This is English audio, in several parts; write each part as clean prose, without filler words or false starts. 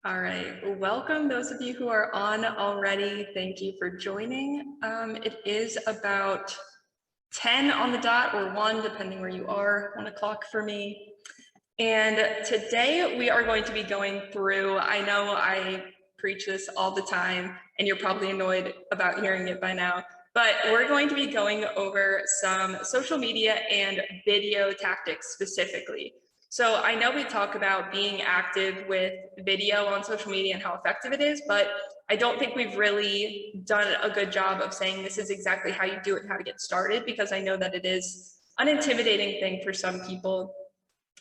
All right, welcome those of you who are on already. Thank you for joining. It is about 10 on the dot or 1, depending where you are, 1 o'clock for me. And today we are going to be going through, I know I preach this all the time and you're probably annoyed about hearing it by now, but we're going to be going over some social media and video tactics specifically. So I know we talk about being active with video on social media and how effective it is, but I don't think we've really done a good job of saying this is exactly how you do it and how to get started, because I know that it is an intimidating thing for some people,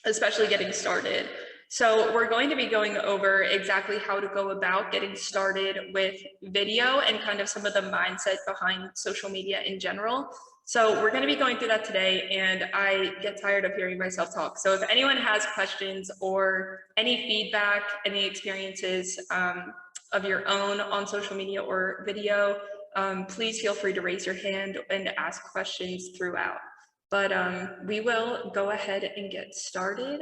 especially getting started. So we're going to be going over exactly how to go about getting started with video and kind of some of the mindset behind social media in general. So we're going to be going through that today, and I get tired of hearing myself talk. So if anyone has questions or any feedback, any experiences of your own on social media or video, please feel free to raise your hand and ask questions throughout. But we will go ahead and get started.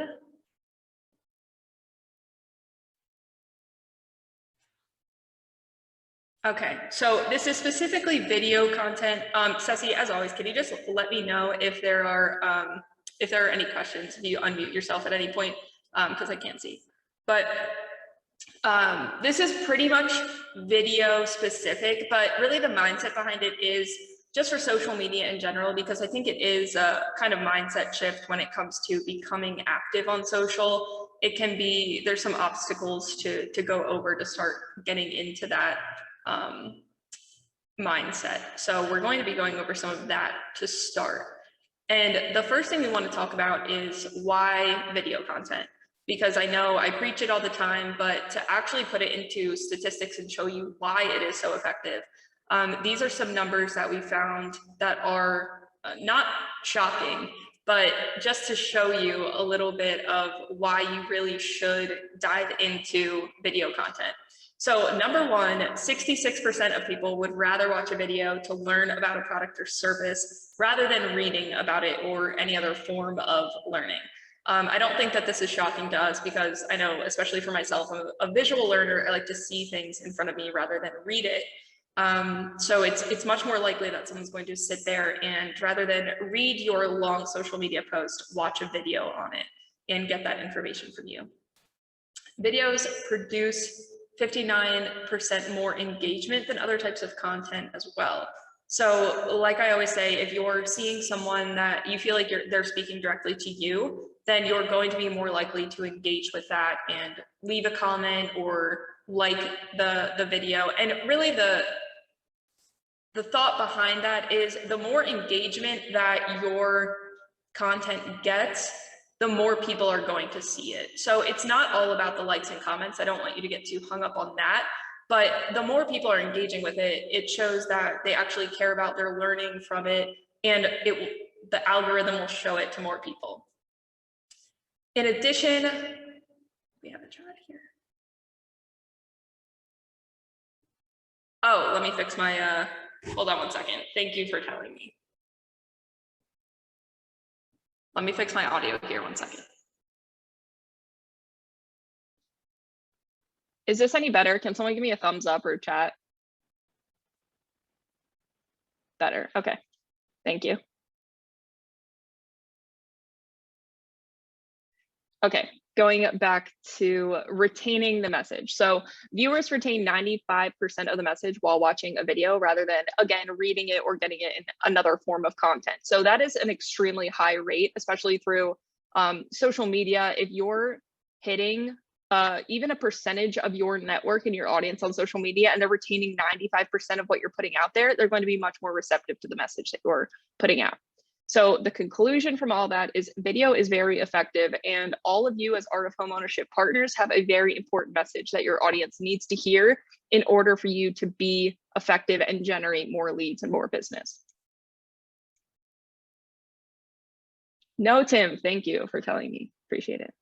Okay, so this is specifically video content. Ceci, as always, can you just let me know if there are any questions, if you unmute yourself at any point, because I can't see. But this is pretty much video specific, but really the mindset behind it is just for social media in general, because I think it is a kind of mindset shift when it comes to becoming active on social. It can be, there's some obstacles to go over to start getting into that mindset. So we're going to be going over some of that to start. And the first thing we want to talk about is why video content, because I know I preach it all the time, but to actually put it into statistics and show you why it is so effective. These are some numbers that we found that are not shocking, but just to show you a little bit of why you really should dive into video content. So number one, 66% of people would rather watch a video to learn about a product or service rather than reading about it or any other form of learning. I don't think that this is shocking to us, because I know, especially for myself, I'm a visual learner. I like to see things in front of me rather than read it. So it's much more likely that someone's going to sit there and, rather than read your long social media post, watch a video on it and get that information from you. Videos produce 59% more engagement than other types of content as well. So like I always say, if you're seeing someone that you feel like they're speaking directly to you, then you're going to be more likely to engage with that and leave a comment or like the video. And really the thought behind that is, the more engagement that your content gets, the more people are going to see it. So it's not all about the likes and comments. I don't want you to get too hung up on that, but the more people are engaging with it, it shows that they actually care about, their learning from it, and the algorithm will show it to more people. In addition, we have a chat here. Oh, let me fix my, hold on one second. Thank you for telling me. Let me fix my audio here, one second. Is this any better? Can someone give me a thumbs up or chat? Better, okay, thank you. Okay, going back to retaining the message. So viewers retain 95% of the message while watching a video, rather than, again, reading it or getting it in another form of content. So that is an extremely high rate, especially through social media. If you're hitting even a percentage of your network and your audience on social media, and they're retaining 95% of what you're putting out there, they're going to be much more receptive to the message that you're putting out. So the conclusion from all that is video is very effective, and all of you as Art of Homeownership partners have a very important message that your audience needs to hear in order for you to be effective and generate more leads and more business. No, Tim, thank you for telling me, appreciate it.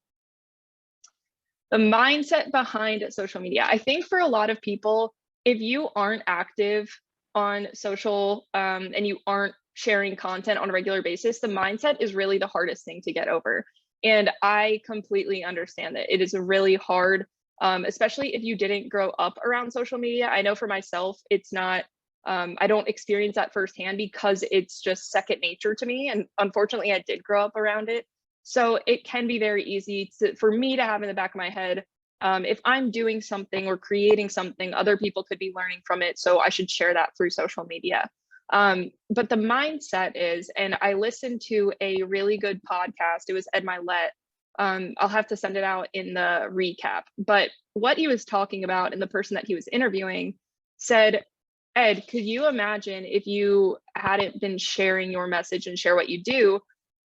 The mindset behind social media. I think for a lot of people, if you aren't active on social and you aren't sharing content on a regular basis, the mindset is really the hardest thing to get over. And I completely understand that it is really hard especially if you didn't grow up around social media. I know for myself, it's not, I don't experience that firsthand because it's just second nature to me. And unfortunately, I did grow up around it. So it can be very easy for me to have in the back of my head, if I'm doing something or creating something, other people could be learning from it. So I should share that through social media. But the mindset is, and I listened to a really good podcast. It was Ed Milet. I'll have to send it out in the recap. But what he was talking about and the person that he was interviewing said, Ed, could you imagine if you hadn't been sharing your message and share what you do?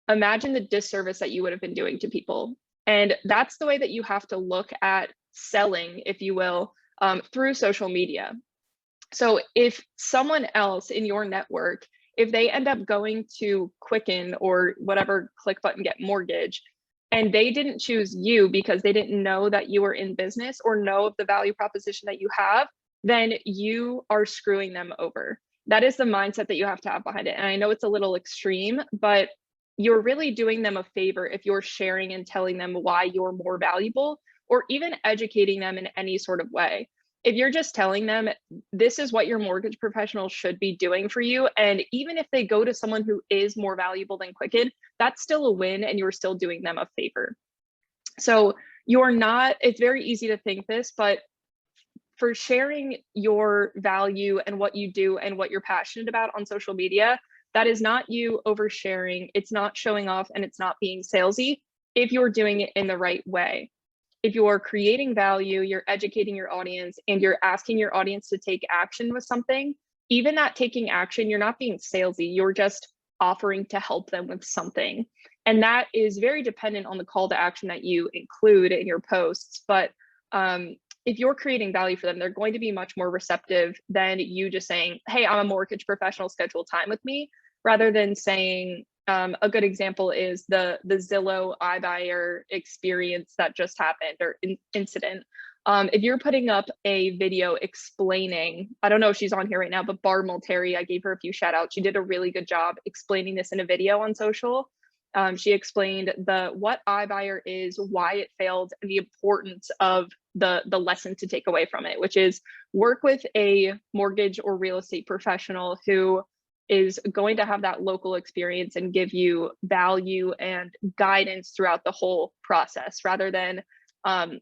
Imagine the disservice that you would have been doing to people. And that's the way that you have to look at selling, if you will, through social media. So if someone else in your network, if they end up going to Quicken or whatever, click button, get mortgage, and they didn't choose you because they didn't know that you were in business or know of the value proposition that you have, then you are screwing them over. That is the mindset that you have to have behind it. And I know it's a little extreme, but you're really doing them a favor if you're sharing and telling them why you're more valuable, or even educating them in any sort of way. If you're just telling them this is what your mortgage professional should be doing for you, and even if they go to someone who is more valuable than Quicken, that's still a win and you're still doing them a favor. So you're not, it's very easy to think this, but for sharing your value and what you do and what you're passionate about on social media, that is not you oversharing, it's not showing off, and it's not being salesy if you're doing it in the right way. If you're creating value, you're educating your audience, and you're asking your audience to take action with something, even that taking action, you're not being salesy, you're just offering to help them with something. And that is very dependent on the call to action that you include in your posts. But if you're creating value for them, they're going to be much more receptive than you just saying, hey, I'm a mortgage professional, schedule time with me, rather than saying, a good example is the Zillow iBuyer experience that just happened, or incident. If you're putting up a video explaining, I don't know if she's on here right now, but Barb Multeri, I gave her a few shout outs. She did a really good job explaining this in a video on social. She explained what iBuyer is, why it failed, and the importance of the lesson to take away from it, which is work with a mortgage or real estate professional who is going to have that local experience and give you value and guidance throughout the whole process, rather than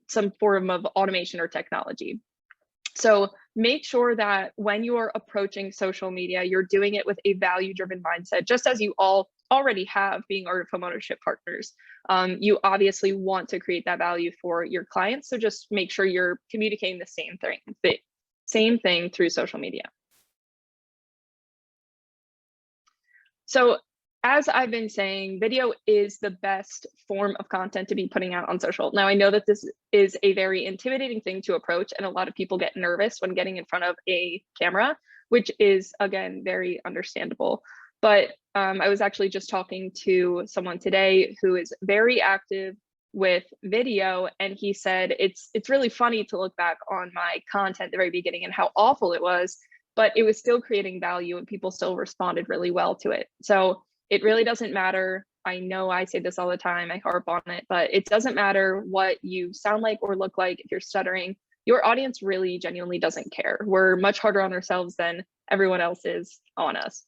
some form of automation or technology. So make sure that when you are approaching social media, you're doing it with a value-driven mindset, just as you all already have being Art of Homeownership partners. You obviously want to create that value for your clients. So just make sure you're communicating the same thing through social media. So as I've been saying, video is the best form of content to be putting out on social. Now, I know that this is a very intimidating thing to approach, and a lot of people get nervous when getting in front of a camera, which is, again, very understandable. But I was actually just talking to someone today who is very active with video, and he said it's really funny to look back on my content at the very beginning and how awful it was, but it was still creating value and people still responded really well to it. So it really doesn't matter. I know I say this all the time, I harp on it, but it doesn't matter what you sound like or look like if you're stuttering. Your audience really genuinely doesn't care. We're much harder on ourselves than everyone else is on us.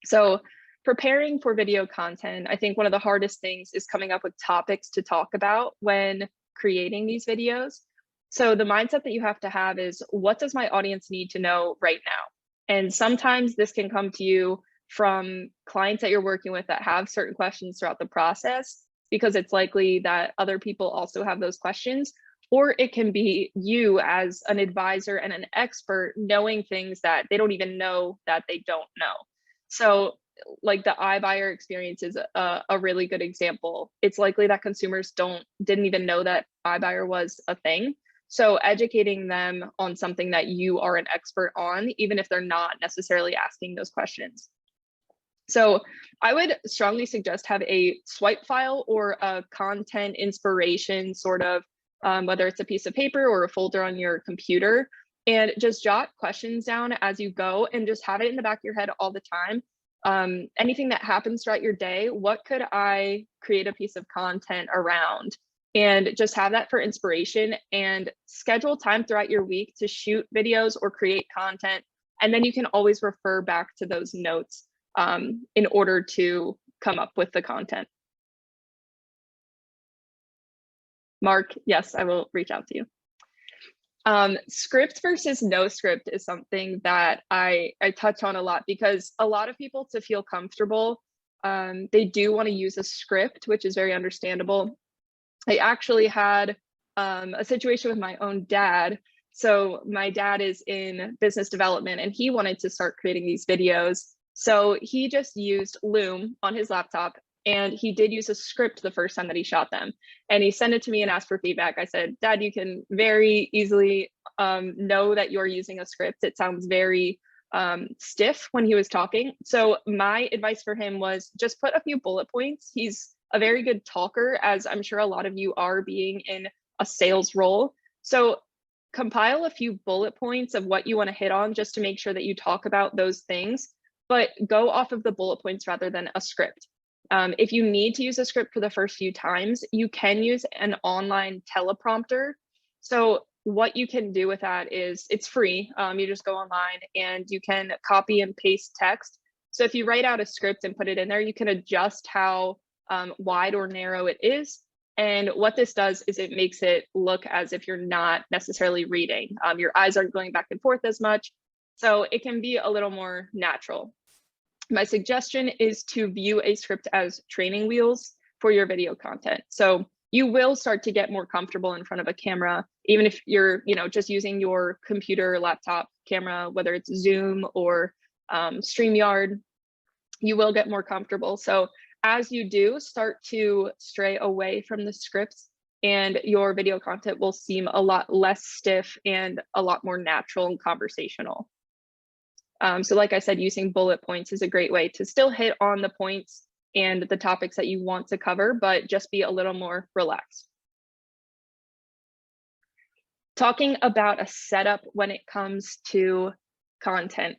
So preparing for video content, I think one of the hardest things is coming up with topics to talk about when creating these videos. So the mindset that you have to have is, what does my audience need to know right now? And sometimes this can come to you from clients that you're working with that have certain questions throughout the process, because it's likely that other people also have those questions. Or it can be you as an advisor and an expert knowing things that they don't even know that they don't know. So like the iBuyer experience is a really good example. It's likely that consumers didn't even know that iBuyer was a thing. So educating them on something that you are an expert on, even if they're not necessarily asking those questions. So I would strongly suggest have a swipe file or a content inspiration sort of, whether it's a piece of paper or a folder on your computer, and just jot questions down as you go and just have it in the back of your head all the time. Anything that happens throughout your day, what could I create a piece of content around? and just have that for inspiration, and schedule time throughout your week to shoot videos or create content. And then you can always refer back to those notes in order to come up with the content. Mark, yes, I will reach out to you. Script versus no script is something that I touch on a lot, because a lot of people, to feel comfortable, they do want to use a script, which is very understandable. I actually had a situation with my own dad. So my dad is in business development and he wanted to start creating these videos. So he just used Loom on his laptop, and he did use a script the first time that he shot them. And he sent it to me and asked for feedback. I said, Dad, you can very easily know that you're using a script. It sounds very stiff when he was talking. So my advice for him was just put a few bullet points. He's a very good talker, as I'm sure a lot of you are, being in a sales role. So compile a few bullet points of what you want to hit on, just to make sure that you talk about those things, but go off of the bullet points rather than a script. If you need to use a script for the first few times, you can use an online teleprompter. So what you can do with that is, it's free. You just go online and you can copy and paste text. So if you write out a script and put it in there, you can adjust how wide or narrow it is. And what this does is it makes it look as if you're not necessarily reading. Your eyes aren't going back and forth as much. So it can be a little more natural. My suggestion is to view a script as training wheels for your video content. So you will start to get more comfortable in front of a camera, even if you're, just using your computer, laptop camera, whether it's Zoom or StreamYard, you will get more comfortable. So as you do, start to stray away from the scripts, and your video content will seem a lot less stiff and a lot more natural and conversational. So like I said, using bullet points is a great way to still hit on the points and the topics that you want to cover, but just be a little more relaxed. Talking about a setup when it comes to content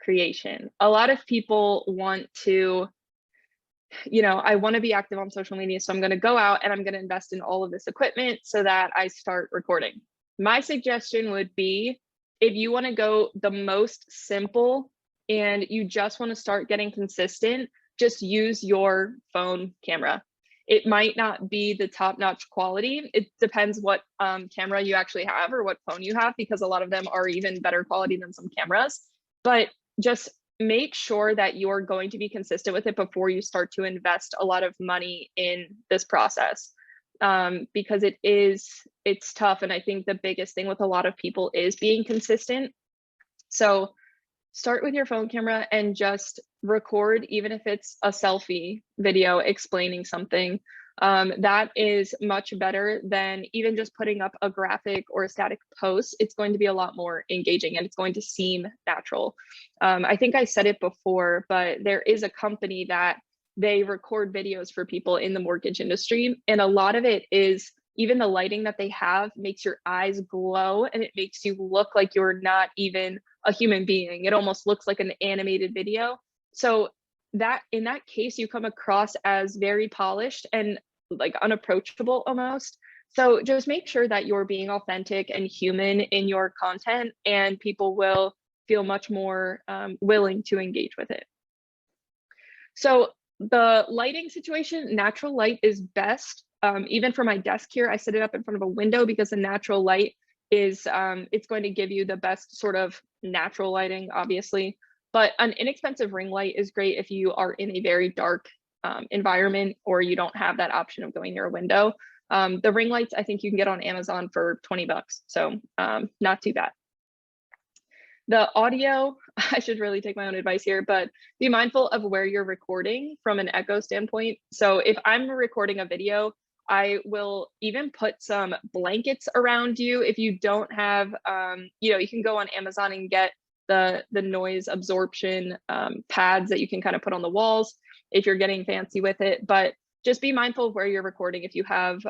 creation. A lot of people want to, I want to be active on social media, so I'm going to go out and I'm going to invest in all of this equipment so that I start recording. My suggestion would be, if you want to go the most simple and you just want to start getting consistent, just use your phone camera. It might not be the top-notch quality. It depends what camera you actually have or what phone you have, because a lot of them are even better quality than some cameras. But just make sure that you're going to be consistent with it before you start to invest a lot of money in this process. Because it's tough. And I think the biggest thing with a lot of people is being consistent. So start with your phone camera and just record, even if it's a selfie video explaining something. That is much better than even just putting up a graphic or a static post. It's going to be a lot more engaging and it's going to seem natural. I think I said it before, but there is a company that they record videos for people in the mortgage industry. And a lot of it is, even the lighting that they have makes your eyes glow, and it makes you look like you're not even a human being. It almost looks like an animated video. So that, in that case, you come across as very polished and like unapproachable almost. So just make sure that you're being authentic and human in your content, and people will feel much more willing to engage with it. So the lighting situation, natural light is best. Even for my desk here, I set it up in front of a window because the natural light is, it's going to give you the best sort of natural lighting, obviously. But an inexpensive ring light is great if you are in a very dark environment, or you don't have that option of going near a window. The ring lights, I think you can get on Amazon for 20 bucks. So not too bad. The audio, I should really take my own advice here, but be mindful of where you're recording from an echo standpoint. So if I'm recording a video, I will even put some blankets around you. If you don't have, you can go on Amazon and get the noise absorption pads that you can kind of put on the walls if you're getting fancy with it. But just be mindful of where you're recording. If you have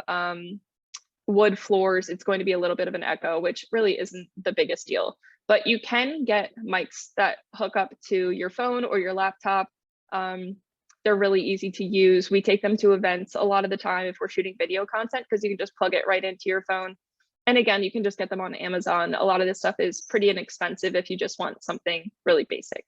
wood floors, it's going to be a little bit of an echo, which really isn't the biggest deal. But you can get mics that hook up to your phone or your laptop. They're They're really easy to use. We take them to events a lot of the time if we're shooting video content, because you can just plug it right into your phone. And again, you can just get them on Amazon. A lot of this stuff is pretty inexpensive if you just want something really basic.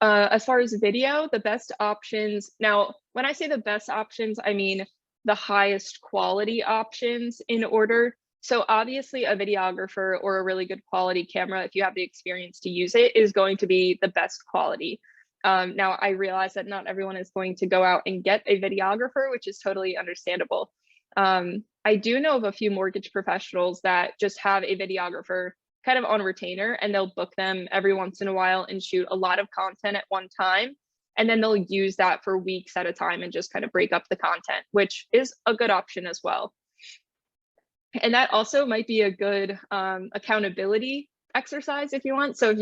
As far as video, the best options, now, when I say the best options, I mean the highest quality options in order. So obviously a videographer or a really good quality camera, if you have the experience to use it, is going to be the best quality. Now, I realize that not everyone is going to go out and get a videographer, which is totally understandable. I do know of a few mortgage professionals that just have a videographer kind of on retainer, and they'll book them every once in a while and shoot a lot of content at one time. And then they'll use that for weeks at a time and just kind of break up the content, which is a good option as well. And that also might be a good accountability exercise if you want. So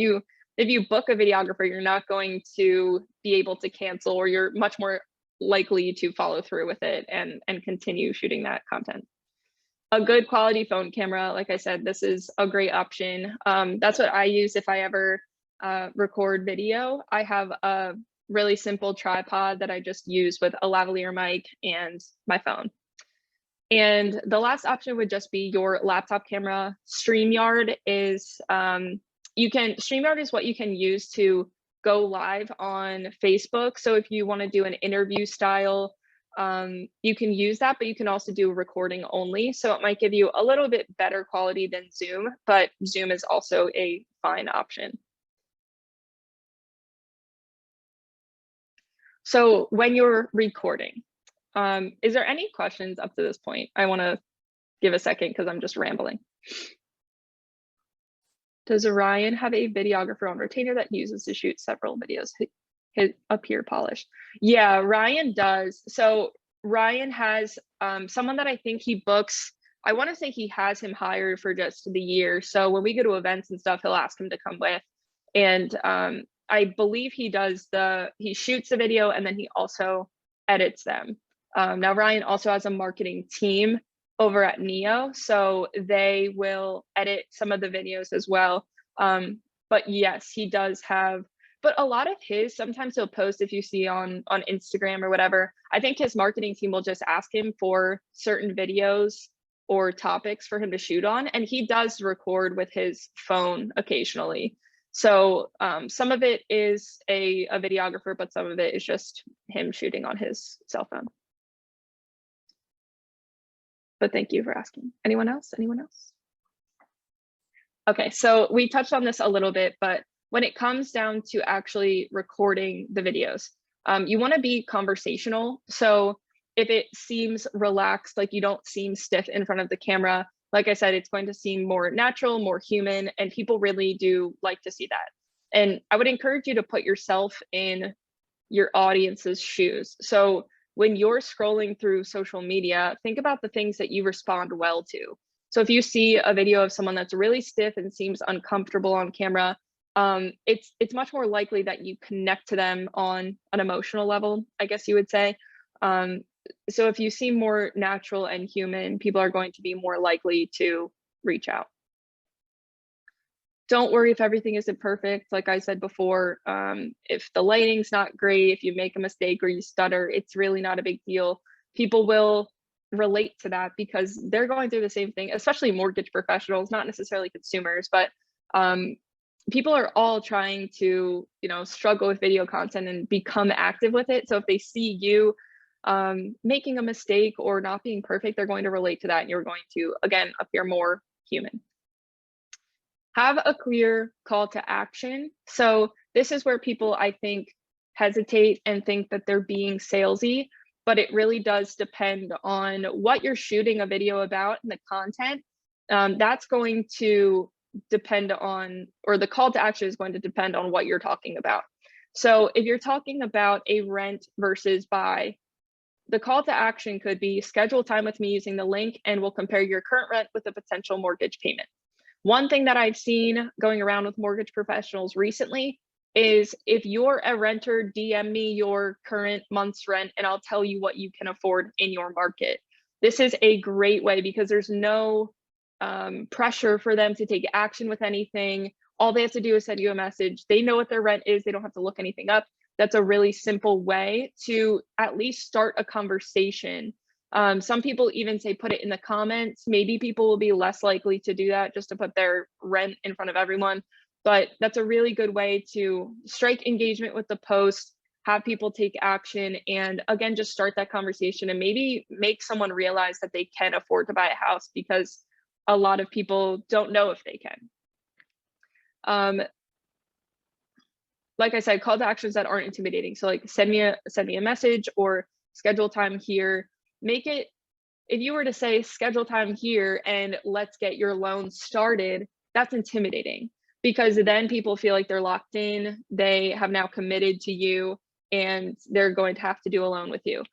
if you book a videographer, you're not going to be able to cancel, or you're much more likely to follow through with it and continue shooting that content. A good quality phone camera, like I said, this is a great option. That's what I use if I ever record video. I have a really simple tripod that I just use with a lavalier mic and my phone. And the last option would just be your laptop camera. StreamYard is StreamYard is what you can use to go live on Facebook. So if you want to do an interview style, you can use that, but you can also do recording only. So it might give you a little bit better quality than Zoom, but Zoom is also a fine option. So when you're recording, is there any questions up to this point? I want to give a second because I'm just rambling. Does Ryan have a videographer on retainer that he uses to shoot several videos his appear polished? Yeah, Ryan does. So Ryan has someone that I think he books. I want to say he has him hired for just the year. So when we go to events and stuff, he'll ask him to come with. And I believe he shoots the video and then he also edits them. Now Ryan also has a marketing team over at Neo, so they will edit some of the videos as well. But yes, he does have, but a lot of his, sometimes he'll post, if you see on Instagram or whatever, I think his marketing team will just ask him for certain videos or topics for him to shoot on, and he does record with his phone occasionally. So some of it is a videographer, but some of it is just him shooting on his cell phone. But thank you for asking. Anyone else? Anyone else? Okay, so we touched on this a little bit, but when it comes down to actually recording the videos, you want to be conversational. So if it seems relaxed, like you don't seem stiff in front of the camera, like I said, it's going to seem more natural, more human, and people really do like to see that. And I would encourage you to put yourself in your audience's shoes. So when you're scrolling through social media, think about the things that you respond well to. So if you see a video of someone that's really stiff and seems uncomfortable on camera, it's much more likely that you connect to them on an emotional level, I guess you would say. So if you seem more natural and human, people are going to be more likely to reach out. Don't worry if everything isn't perfect. Like I said before, if the lighting's not great, if you make a mistake or you stutter, it's really not a big deal. People will relate to that because they're going through the same thing, especially mortgage professionals, not necessarily consumers, but people are all trying to, struggle with video content and become active with it. So if they see you making a mistake or not being perfect, they're going to relate to that, and you're going to, again, appear more human. Have a clear call to action. So this is where people, I think, hesitate and think that they're being salesy, but it really does depend on what you're shooting a video about and the content. That's going to depend on, or the call to action is going to depend on what you're talking about. So if you're talking about a rent versus buy, the call to action could be schedule time with me using the link and we'll compare your current rent with a potential mortgage payment. One thing that I've seen going around with mortgage professionals recently is if you're a renter, DM me your current month's rent and I'll tell you what you can afford in your market. This is a great way because there's no pressure for them to take action with anything. All they have to do is send you a message. They know what their rent is. They don't have to look anything up. that's a really simple way to at least start a conversation. Some people even say put it in the comments. Maybe people will be less likely to do that just to put their rent in front of everyone. But that's a really good way to strike engagement with the post, have people take action, and again, just start that conversation and maybe make someone realize that they can afford to buy a house, because a lot of people don't know if they can. Like I said, call to actions that aren't intimidating. So like send me a message or schedule time here. Make it, if you were to say schedule time here and let's get your loan started, that's intimidating, because then people feel like they're locked in, they have now committed to you, and they're going to have to do a loan with you.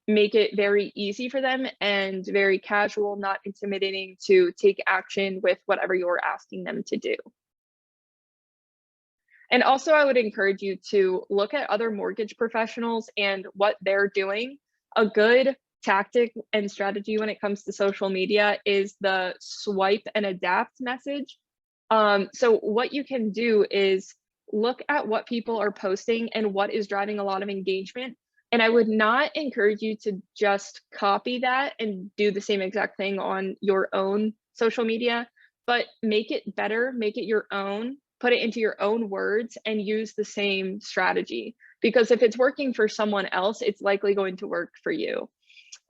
Make it very easy for them and very casual, not intimidating, to take action with whatever you're asking them to do. And also, I would encourage you to look at other mortgage professionals and what they're doing. A good tactic and strategy when it comes to social media is the swipe and adapt message. So what you can do is look at what people are posting and what is driving a lot of engagement. And I would not encourage you to just copy that and do the same exact thing on your own social media, but make it better, make it your own, put it into your own words, and use the same strategy. Because if it's working for someone else, it's likely going to work for you.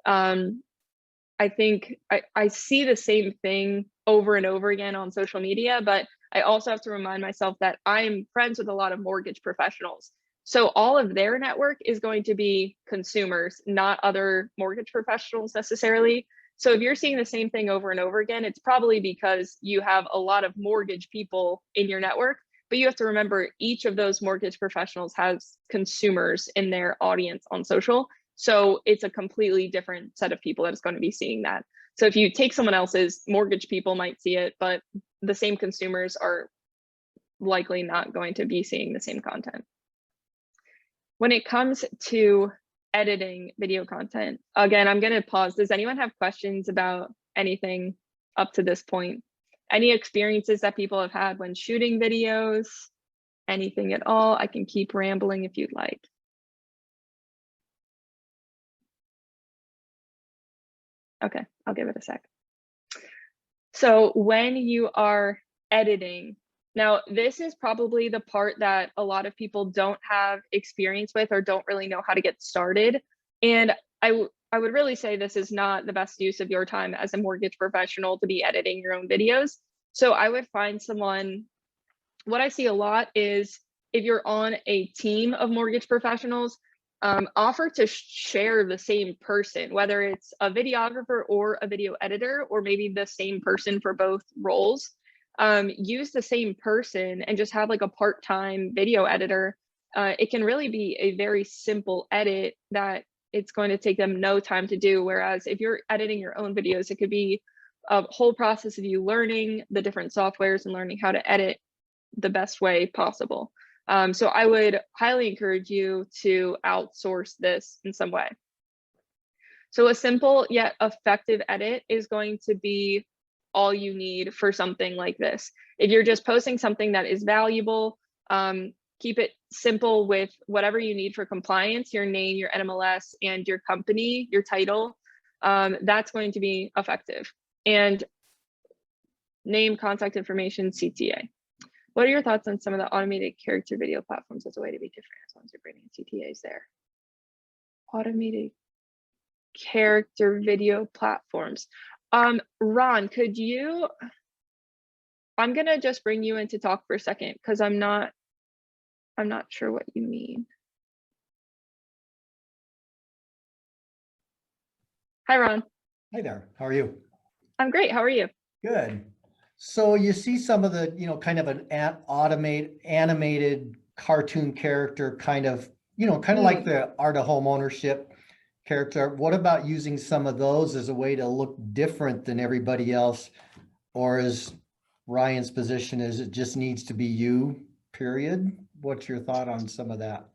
I think I see the same thing over and over again on social media, but I also have to remind myself that I'm friends with a lot of mortgage professionals. So all of their network is going to be consumers, not other mortgage professionals necessarily. So if you're seeing the same thing over and over again, it's probably because you have a lot of mortgage people in your network, but you have to remember each of those mortgage professionals has consumers in their audience on social. So it's a completely different set of people that is going to be seeing that. So if you take someone else's, mortgage people might see it, but the same consumers are likely not going to be seeing the same content. When it comes to editing video content, again, I'm going to pause. Does anyone have questions about anything up to this point? Any experiences that people have had when shooting videos? Anything at all? I can keep rambling if you'd like. Okay, I'll give it a sec. So when you are editing, now this is probably the part that a lot of people don't have experience with or don't really know how to get started. And I would really say this is not the best use of your time as a mortgage professional to be editing your own videos. So I would find someone, what I see a lot is if you're on a team of mortgage professionals, offer to share the same person, whether it's a videographer or a video editor, or maybe the same person for both roles. Use the same person and just have like a part-time video editor. It can really be a very simple edit that it's going to take them no time to do. Whereas if you're editing your own videos, it could be a whole process of you learning the different softwares and learning how to edit the best way possible. So I would highly encourage you to outsource this in some way. So a simple yet effective edit is going to be all you need for something like this. If you're just posting something that is valuable, keep it simple with whatever you need for compliance, your name, your NMLS, and your company, your title. That's going to be effective. And name, contact information, CTA. What are your thoughts on some of the automated character video platforms as a way to be different as long as you're bringing CTAs there? Automated character video platforms. Ron, could you, I'm gonna just bring you in to talk for a second because I'm not sure what you mean. Hi, Ron. Hi there. How are you? I'm great. How are you? Good. So you see some of the, kind of an animated cartoon character kind of, like the art of home ownership character. What about using some of those as a way to look different than everybody else? Or is Ryan's position is it just needs to be you, period? What's your thought on some of that?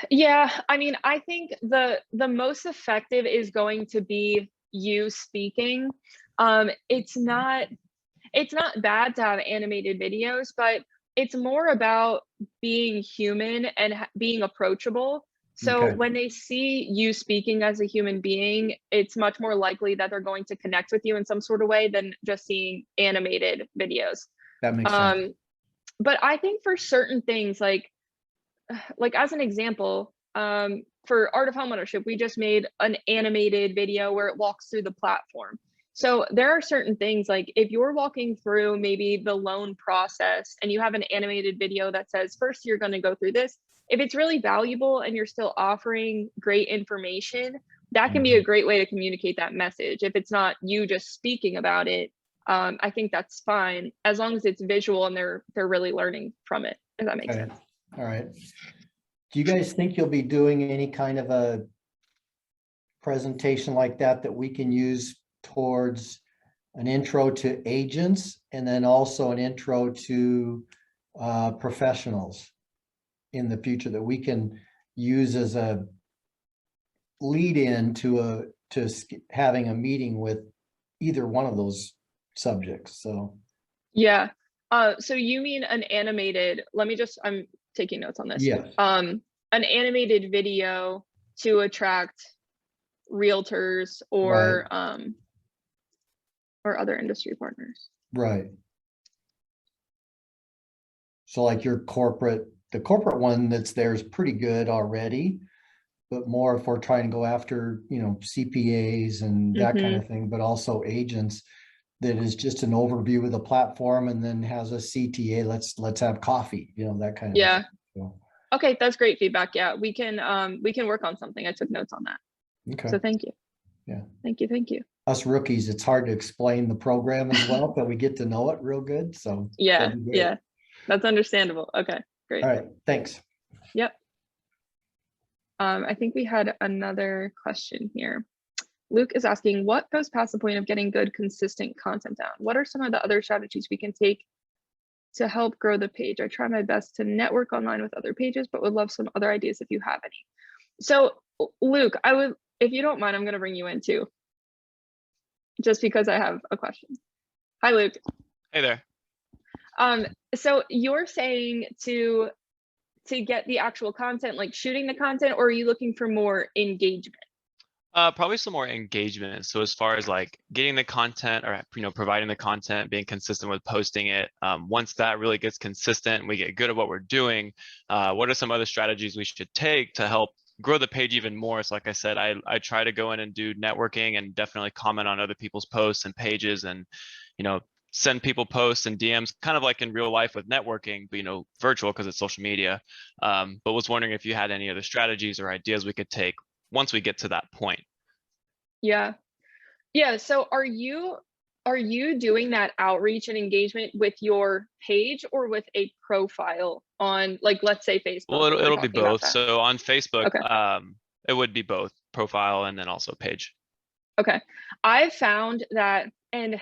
Yeah, I mean, I think the most effective is going to be you speaking. It's not bad to have animated videos, but it's more about being human and being approachable. So Okay. when they see you speaking as a human being, it's much more likely that they're going to connect with you in some sort of way than just seeing animated videos. That makes sense. But I think for certain things, like as an example, for Art of Homeownership, we just made an animated video where it walks through the platform. So there are certain things, like if you're walking through maybe the loan process and you have an animated video that says, first you're going to go through this, if it's really valuable and you're still offering great information, that can be a great way to communicate that message. If it's not you just speaking about it, I think that's fine, as long as it's visual and they're really learning from it, if that makes sense. All right. Do you guys think you'll be doing any kind of a presentation like that we can use towards an intro to agents and then also an intro to professionals in the future that we can use as a lead in to having a meeting with either one of those subjects? So yeah. So you mean an animated, I'm taking notes on this. yes. An animated video to attract realtors or or other industry partners. Right. So like the corporate one that's there is pretty good already, but more if we're trying to go after, CPAs and that kind of thing, but also agents, that is just an overview of the platform and then has a CTA, let's have coffee, that kind of Yeah. thing. So, Okay, that's great feedback. Yeah, we can work on something. I took notes on that. okay. So thank you. Yeah. Thank you. Us rookies, it's hard to explain the program as well, but we get to know it real good. So yeah, that's understandable. Okay, great. All right, thanks. Yep. I think we had another question here. Luke is asking, what goes past the point of getting good, consistent content down? What are some of the other strategies we can take to help grow the page? I try my best to network online with other pages, but would love some other ideas if you have any. So Luke, if you don't mind, I'm going to bring you in too, just because I have a question. Hi, Luke. Hey there. So you're saying to get the actual content, like shooting the content, or are you looking for more engagement? Probably some more engagement. So as far as like getting the content or, providing the content, being consistent with posting it. Once that really gets consistent, we get good at what we're doing. What are some other strategies we should take to help grow the page even more? So like I said, I try to go in and do networking and definitely comment on other people's posts and pages and, send people posts and DMs, kind of like in real life with networking, but, virtual because it's social media. But was wondering if you had any other strategies or ideas we could take once we get to that point. Yeah. So are you doing that outreach and engagement with your page or with a profile on, like, let's say Facebook? Well, it'll be both. So on Facebook, okay. It would be both profile and then also page. Okay. I've found that, and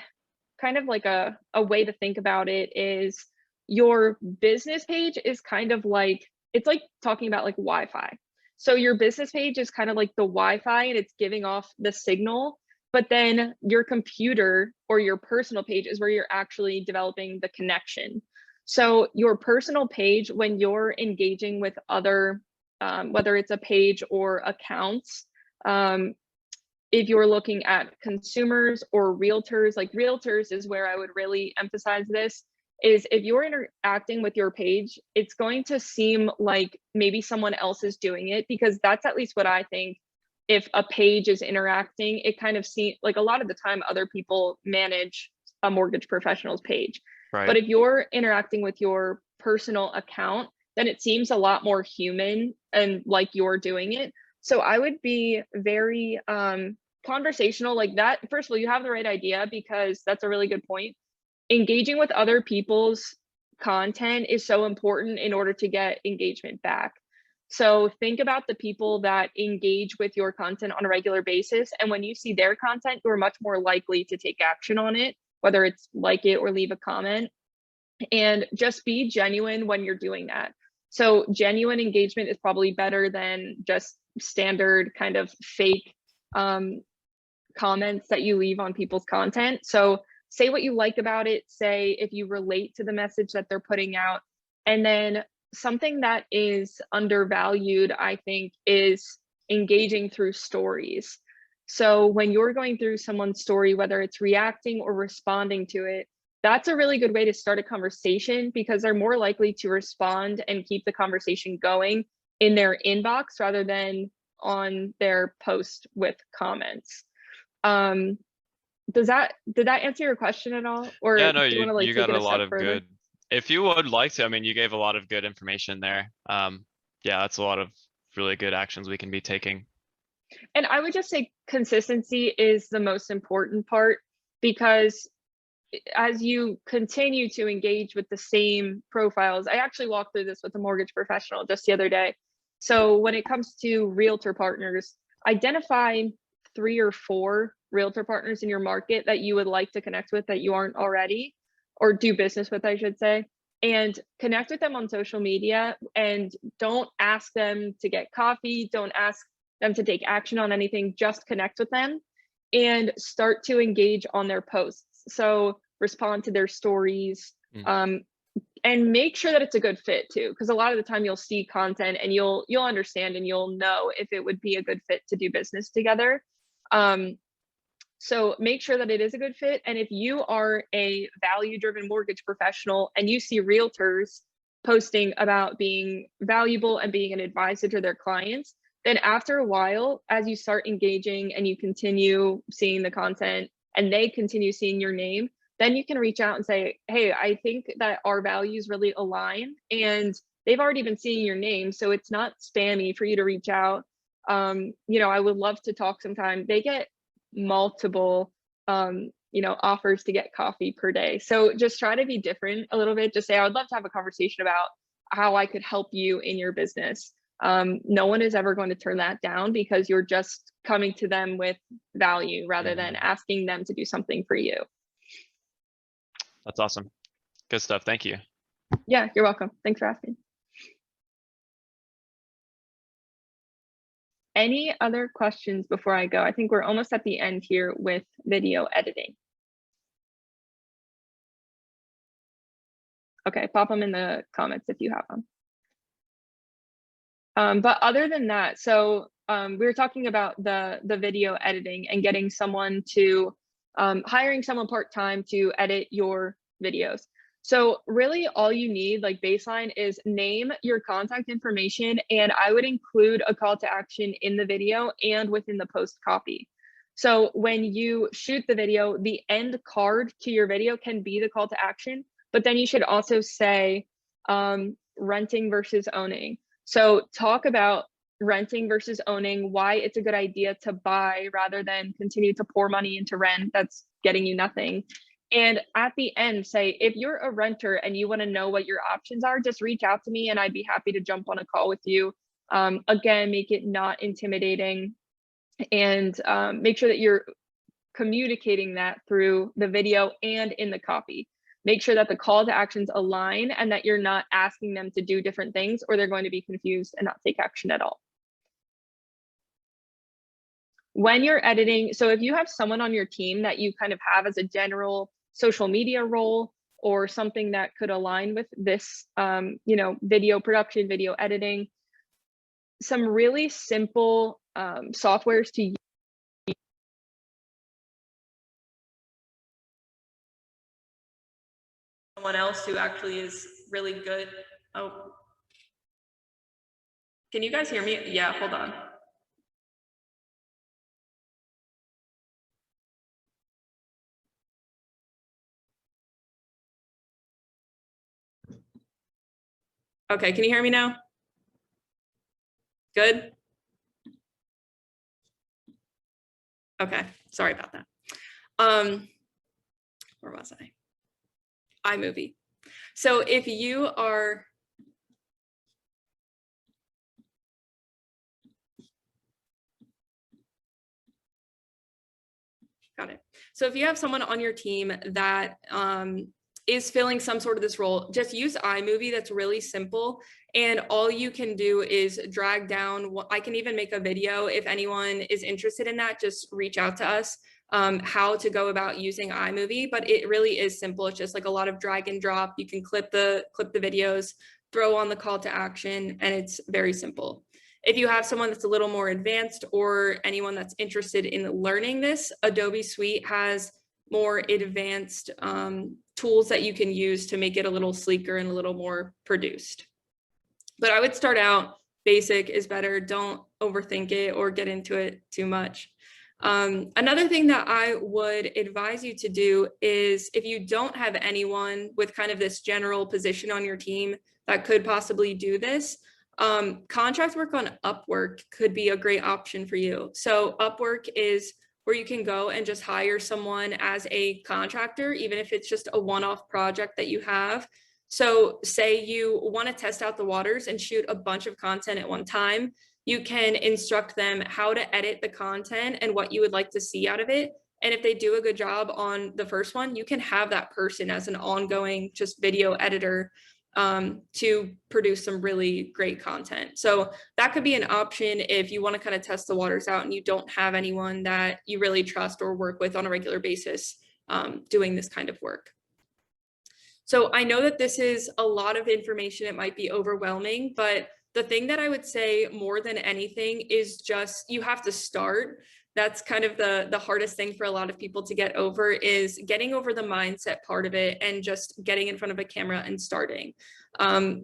kind of like a way to think about it is your business page is kind of like, it's like talking about like Wi-Fi. So your business page is kind of like the Wi-Fi and it's giving off the signal, but then your computer or your personal page is where you're actually developing the connection. So your personal page, when you're engaging with other, whether it's a page or accounts, if you're looking at consumers or realtors, like realtors is where I would really emphasize this, is if you're interacting with your page, it's going to seem like maybe someone else is doing it, because that's at least what I think. If a page is interacting, it kind of seems like a lot of the time other people manage a mortgage professional's page. Right. But if you're interacting with your personal account, then it seems a lot more human and like you're doing it. So I would be very conversational like that. First of all, you have the right idea, because that's a really good point. Engaging with other people's content is so important in order to get engagement back. So think about the people that engage with your content on a regular basis. And when you see their content, you're much more likely to take action on it, whether it's like it or leave a comment. And just be genuine when you're doing that. So genuine engagement is probably better than just standard kind of fake comments that you leave on people's content. So say what you like about it. Say if you relate to the message that they're putting out. And then something that is undervalued, I think, is engaging through stories. So when you're going through someone's story, whether it's reacting or responding to it, that's a really good way to start a conversation because they're more likely to respond and keep the conversation going in their inbox rather than on their post with comments. Did that answer your question at all? Or Yeah, no, do you want to like you take got it a a lot step of further? good, if you would like to, I mean, you gave a lot of good information there. Yeah, that's a lot of really good actions we can be taking. And I would just say consistency is the most important part because as you continue to engage with the same profiles, I actually walked through this with a mortgage professional just the other day. So when it comes to realtor partners, identify 3 or 4 realtor partners in your market that you would like to connect with that you aren't already, or do business with, I should say, and connect with them on social media. And don't ask them to get coffee, don't ask them to take action on anything, just connect with them and start to engage on their posts. So respond to their stories, and make sure that it's a good fit too, because a lot of the time you'll see content and you'll understand and you'll know if it would be a good fit to do business together. So make sure that it is a good fit. And if you are a value-driven mortgage professional and you see realtors posting about being valuable and being an advisor to their clients, then after a while, as you start engaging and you continue seeing the content and they continue seeing your name, then you can reach out and say, hey, I think that our values really align, and they've already been seeing your name, so it's not spammy for you to reach out. You know, I would love to talk sometime. They get multiple, you know, offers to get coffee per day. So just try to be different a little bit. Just say, I would love to have a conversation about how I could help you in your business. No one is ever going to turn that down because you're just coming to them with value rather than asking them to do something for you. That's awesome. Good stuff. Thank you. Yeah, you're welcome. Thanks for asking. Any other questions before I go? I think we're almost at the end here with video editing. Okay, pop them in the comments if you have them. But other than that, so we were talking about the video editing and getting someone to, hiring someone part-time to edit your videos. So really all you need, like baseline, is name, your contact information, and I would include a call to action in the video and within the post copy. So when you shoot the video, the end card to your video can be the call to action, but then you should also say renting versus owning. So talk about renting versus owning, why it's a good idea to buy rather than continue to pour money into rent that's getting you nothing. And at the end, say, if you're a renter and you want to know what your options are, just reach out to me and I'd be happy to jump on a call with you. Again, make it not intimidating, and make sure that you're communicating that through the video and in the copy. Make sure that the call to actions align and that you're not asking them to do different things, or they're going to be confused and not take action at all. When you're editing, so if you have someone on your team that you kind of have as a general social media role or something that could align with this, you know, video production, video editing, some really simple softwares to use. Someone else who actually is really good. Oh, can you guys hear me? Yeah, hold on. Okay, can you hear me now? Good? Okay, sorry about that. Where was I? iMovie. So if you are, got it. So if you have someone on your team that is filling some sort of this role, just use iMovie. That's really simple. And all you can do is drag down. I can even make a video. If anyone is interested in that, just reach out to us, how to go about using iMovie. But it really is simple. It's just like a lot of drag and drop. You can clip the videos, throw on the call to action, and it's very simple. If you have someone that's a little more advanced or anyone that's interested in learning this, Adobe Suite has more advanced tools that you can use to make it a little sleeker and a little more produced. But I would start out basic is better. Don't overthink it or get into it too much. Another thing that I would advise you to do is if you don't have anyone with kind of this general position on your team that could possibly do this, contract work on Upwork could be a great option for you. So Upwork is where you can go and just hire someone as a contractor, even if it's just a one-off project that you have. So say you want to test out the waters and shoot a bunch of content at one time, you can instruct them how to edit the content and what you would like to see out of it. And if they do a good job on the first one, you can have that person as an ongoing just video editor to produce some really great content. So that could be an option if you want to kind of test the waters out and you don't have anyone that you really trust or work with on a regular basis doing this kind of work. So I know that this is a lot of information. It might be overwhelming, but the thing that I would say more than anything is just you have to start. That's kind of the hardest thing for a lot of people to get over, is getting over the mindset part of it and just getting in front of a camera and starting.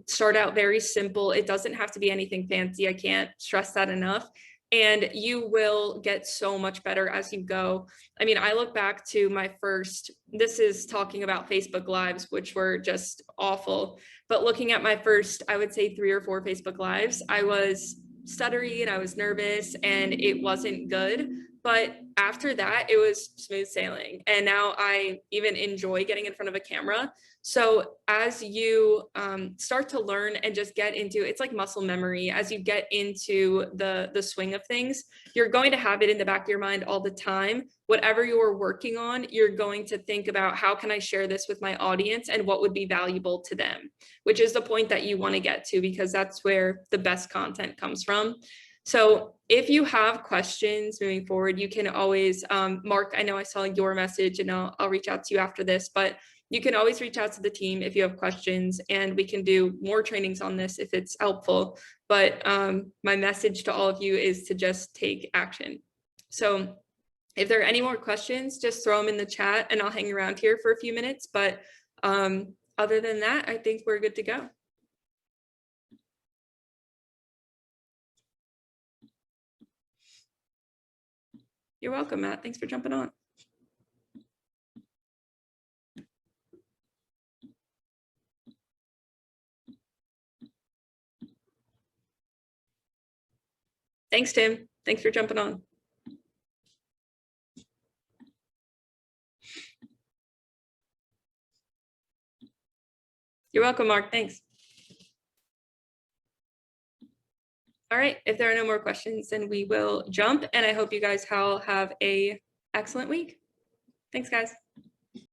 Start out very simple. It doesn't have to be anything fancy. I can't stress that enough. And you will get so much better as you go. I mean, I look back to my first, this is talking about Facebook Lives, which were just awful. But looking at my first, I would say 3 or 4 Facebook Lives, I was stuttery and I was nervous and it wasn't good. But after that, it was smooth sailing. And now I even enjoy getting in front of a camera. So as you start to learn and just get into, it's like muscle memory, as you get into the swing of things, you're going to have it in the back of your mind all the time. Whatever you're working on, you're going to think about, how can I share this with my audience and what would be valuable to them, which is the point that you want to get to, because that's where the best content comes from. So if you have questions moving forward, you can always, Mark, I know I saw your message and I'll reach out to you after this, but you can always reach out to the team if you have questions, and we can do more trainings on this if it's helpful. But my message to all of you is to just take action. So if there are any more questions, just throw them in the chat and I'll hang around here for a few minutes. But other than that, I think we're good to go. You're welcome, Matt. Thanks for jumping on. Thanks, Tim. Thanks for jumping on. You're welcome, Mark. Thanks. All right, if there are no more questions, then we will jump, and I hope you guys all have an excellent week. Thanks, guys.